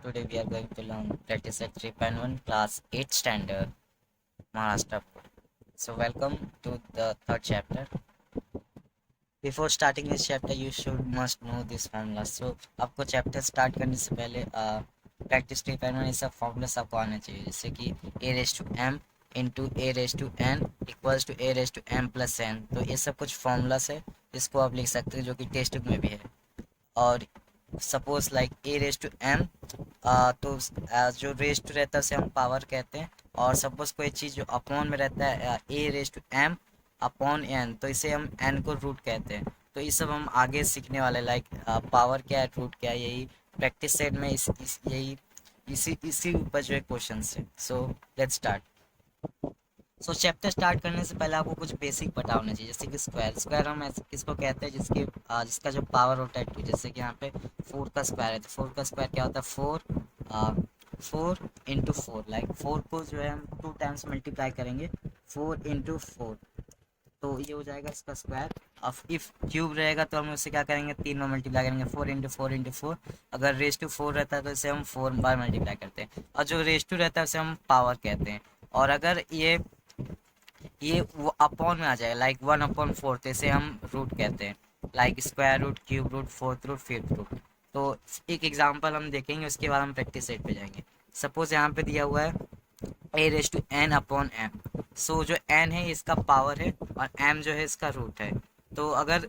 Today we are going to learn practice at 3.1 class 8 standard Maharashtra board. So welcome to the third chapter. Before starting this chapter you should must know this formula. So आपको chapter start करने से पहले practice 3.1 ये सब formulas आपको आना चाहिए, जैसे कि a raise to m into a raise to n equals to a raise to m plus n. तो ये सब कुछ फॉर्मूलास है, इसको आप लिख सकते हैं जो कि टेक्स्ट बुक में भी है। और suppose like a raise to m, तो जो रेज टू रहता है उसे हम पावर कहते हैं। और सपोज कोई चीज़ जो अपॉन में रहता है a raise to m upon n, तो इसे हम एन को रूट कहते हैं। तो ये सब हम आगे सीखने वाले, लाइक पावर क्या है, रूट क्या है, यही प्रैक्टिस सेट में यही इसी ऊपर जो है क्वेश्चन है। So let's start. So chapter start करने से पहले आपको कुछ बेसिक पता होना चाहिए, जैसे कि स्क्वायर स्क्वायर हम ऐसे किसको कहते हैं जिसका जो पावर होता है 2। जैसे कि यहाँ पे 4 का स्क्वायर है, तो 4 का स्क्वायर क्या होता है, 4 इंटू 4। लाइक 4 को जो है हम 2 टाइम्स मल्टीप्लाई करेंगे, 4 इंटू 4, तो ये हो जाएगा इसका स्क्वायर। अब इफ क्यूब रहेगा तो हम उसे क्या करेंगे, 3 में मल्टीप्लाई करेंगे, 4 इंटू 4 इंटू 4। अगर रेज टू 4 रहता है तो इसे हम 4 बार मल्टीप्लाई करते हैं, और जो रेज टू रहता है उसे हम पावर कहते हैं। और अगर ये वो अपॉन में आ जाएगा, लाइक 1/4, तो इसे हम रूट कहते हैं, like square root, cube root, fourth root, fifth root. तो एक एग्जांपल हम देखेंगे, उसके बाद हम प्रैक्टिस सेट पे जाएंगे। सपोज यहाँ पे दिया हुआ है a raise to n upon m. So जो एन है इसका पावर है और एम जो है इसका रूट है। तो अगर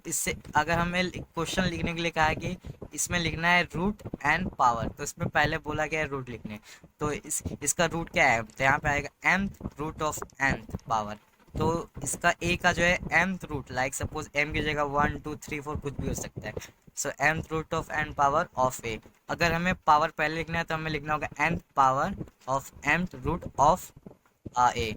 हमें क्वेश्चन लिखने के लिए कहा है कि इसमें लिखना है रूट एंड पावर, तो इसमें पहले बोला गया है रूट लिखने। तो इसका रूट क्या है, तो यहाँ पे आएगा m root of n power. तो इसका ए का जो है m root, like suppose m की जगह 1 2 3 4 कुछ भी हो सकता है। So m root of n power of a. अगर हमें पावर पहले लिखना है तो हमें लिखना होगा n power of m root of a.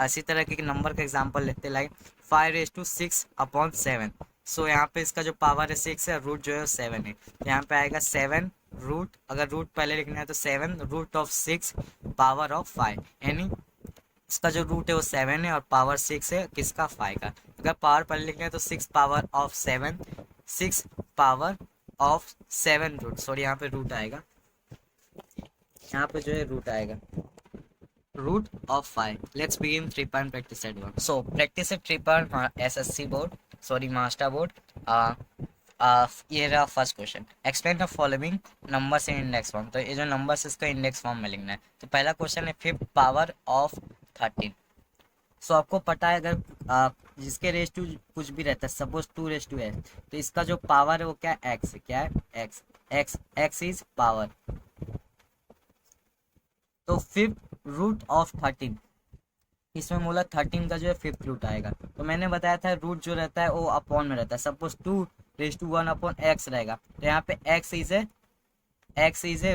इसी तरह के नंबर का एग्जांपल लेते हैं, लाइक 5⁻6/7। सो यहाँ पे इसका जो पावर है 6 है, रूट जो है 7 है, तो यहाँ पे आएगा 7 रूट, अगर रूट पहले लिखना है तो 7 रूट ऑफ 6 पावर ऑफ 5, यानी इसका जो रूट है वो 7 है और पावर 6 है किसका, 5 का। अगर पावर पहले लिखना है तो 6 power of 7, 6 power of 7 root, sorry यहाँ पे रूट आएगा, यहाँ पे जो है रूट आएगा, root of 5. Let's begin 3-point practice set 1. So practice at 3-point SSC board, sorry master board. ये रहा first question, explain the following numbers in index form. तो ये जो नंबर्स इसका इंडेक्स फॉर्म में लिखना है। तो पहला क्वेश्चन है 5th पावर ऑफ 13। सो आपको पता है अगर जिसके रेस टू कुछ भी रहता है, सपोज 2 रेस टू एक्स, तो इसका जो पावर है वो क्या है, एक्स है। क्या है, एक्स, एक्स इज पावर। तो 5th रूट ऑफ 13, इसमें बोला 13 का जो है 5th रूट आएगा। तो मैंने बताया था रूट जो रहता है वो अपॉन में रहता है। Suppose 2 raise to 1 upon x रहेगा, तो यहाँ पे x is a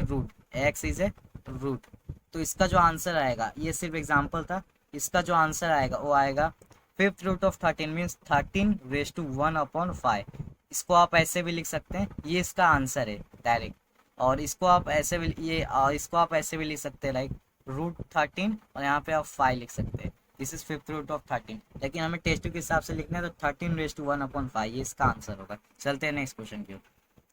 root, x is a root. तो इसका जो आंसर आएगा, ये सिर्फ एग्जांपल था, इसका जो आंसर आएगा वो आएगा 5th root of 13 means 13 raise to 1 upon 5। इसको आप ऐसे भी लिख सकते हैं, ये इसका आंसर है डायरेक्ट। और इसको आप ऐसे भी इसको आप ऐसे भी लिख सकते हैं, लाइक रूट 13 और यहाँ पे आप 5 लिख सकते हैं। This is 5th root of 13, लेकिन हमें टेस्ट के हिसाब से लिखना है तो 13 रेज टू 1 अपॉन 5, ये इसका आंसर होगा। चलते हैं नेक्स्ट क्वेश्चन की ओर।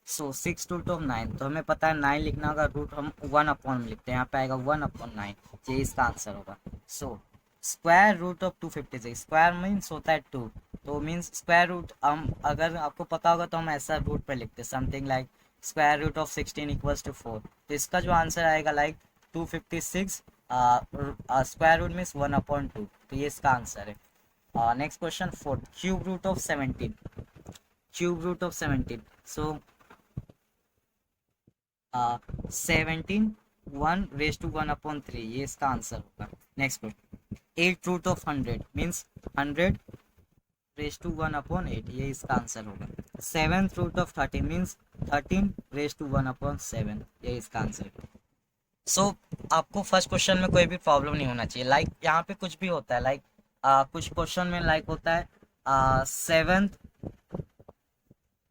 सो 6 रूट ऑफ 9, तो हमें पता है 9 लिखना होगा, रूट हम 1 अपॉन में लिखते हैं, यहाँ पे आएगा 1 अपॉन 9, ये इसका आंसर होगा। So square root of 256, square means होता है 2, तो मीन्स स्क्वायर रूट हम अगर आपको पता होगा तो हम ऐसा रूट पे लिखते हैं, something like square root of 16 equals to 4। तो इसका जो आंसर आएगा लाइक 256 स्क्वायर रूट मीन्स 1/2, तो ये इसका आंसर है। Next question 4, cube root of 17, cube root of 17। So 17 1 raise to 1/3, ये इसका आंसर होगा। Next question 8 root of 100 means 100 raise to 1/8, ये इसका आंसर होगा। 7th root of 30 means 13 raise to 1/7, ये इसका आंसर है। सो आपको फर्स्ट क्वेश्चन में कोई भी प्रॉब्लम नहीं होना चाहिए, लाइक यहाँ पे कुछ भी होता है, लाइक कुछ क्वेश्चन में लाइक होता है 7th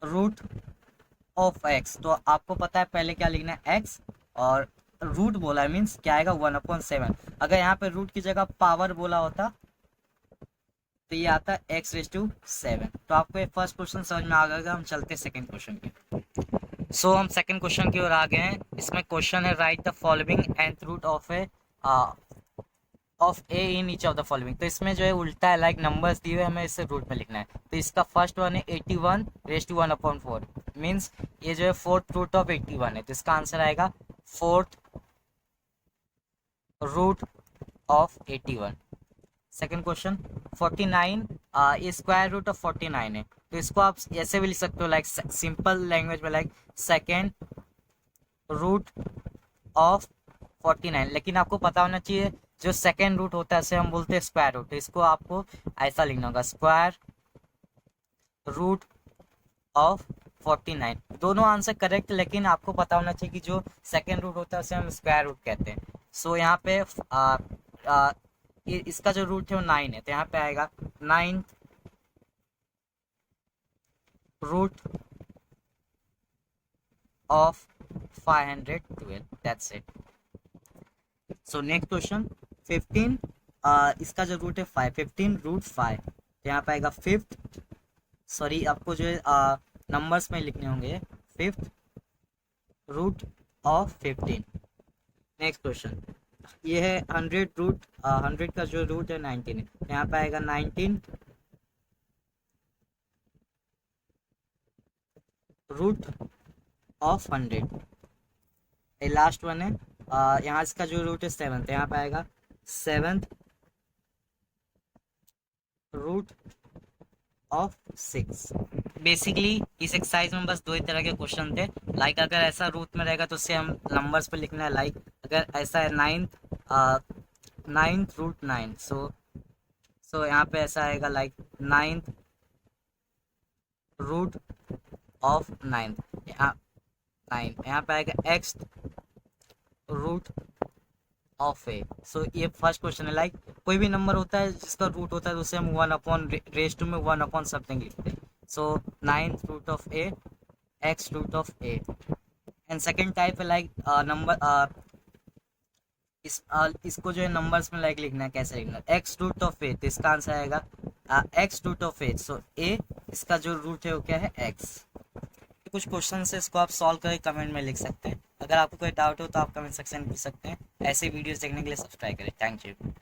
रूट ऑफ एक्स, तो आपको पता है पहले क्या लिखना है, एक्स, और रूट बोला है मीन्स क्या आएगा 1/7। अगर यहाँ पे रूट की जगह पावर बोला होता तो ये आता है x रेज टू 7। तो आपको ये फर्स्ट क्वेश्चन समझ में आ गया। हम चलते सेकंड क्वेश्चन पे। सो हम सेकंड क्वेश्चन की ओर आ गए हैं। इसमें क्वेश्चन है write the following nth root of a in each of the following. तो इसमें जो है उल्टा है, लाइक नंबर्स दिए हुए हमें इसे रूट में लिखना है। तो इसका फर्स्ट वन है 81 रेज टू 1/4 मीन्स ये जो है फोर्थ रूट ऑफ 81 है। तो इसका आंसर आएगा fourth root of 81। Second question 49 ये स्क्वायर रूट ऑफ 49 है। तो इसको आप ऐसे भी लिख सकते हो, लाइक सिंपल लैंग्वेज में, लाइक सेकेंड रूट ऑफ 49। लेकिन आपको पता होना चाहिए जो सेकेंड रूट होता है उसे हम बोलते हैं स्क्वायर रूट। तो इसको आपको ऐसा लिखना होगा स्क्वायर रूट ऑफ 49। दोनों आंसर करेक्ट, लेकिन आपको पता होना चाहिए कि जो सेकेंड रूट होता है उसे हम स्क्वायर रूट कहते हैं। सो यहाँ पे इसका जो रूट है वो 9 है, तो यहाँ पे आएगा 9th root of 512। That's it. So next question 15 इसका जो रूट है 5, 15 रूट 5। तो यहाँ पे आएगा फिफ्थ, सॉरी आपको जो है नंबर्स में लिखने होंगे, fifth root of 15। Next question ये है 100 रूट 100 का जो रूट है 19 है। यहाँ पे आएगा 19 रूट ऑफ 100। ये लास्ट वन है, यहाँ इसका जो रूट है 7, यहाँ पे आएगा 7th रूट ऑफ 6। बेसिकली इस एक्सरसाइज में बस दो ही तरह के क्वेश्चन थे। लाइक अगर ऐसा रूट में रहेगा तो उससे हम नंबर्स पे लिखना है, लाइक अगर ऐसा है 9th रूट 9। सो यहाँ पे ऐसा आएगा लाइक 9th रूट ऑफ 9। यहाँ पे आएगा x रूट ऑफ ए। सो ये फर्स्ट क्वेश्चन है, लाइक कोई भी नंबर होता है जिसका रूट होता है तो उसे हम 1/रेज टू में 1/समथिंग लिखते हैं। So 9th root of a x root of a. And second type है लाइक नंबर इसको जो है नंबर्स में लाइक लिखना है, कैसे लिखना है, x रूट ऑफ ए। तो इसका आंसर आएगा x root of a. So a इसका जो रूट है वो क्या है x। कुछ क्वेश्चन है इसको आप सॉल्व करके कमेंट में लिख सकते हैं। अगर आपको कोई डाउट हो तो आप कमेंट सेक्शन में पूछ सकते हैं। ऐसे वीडियोस देखने के लिए सब्सक्राइब करें। Thank you.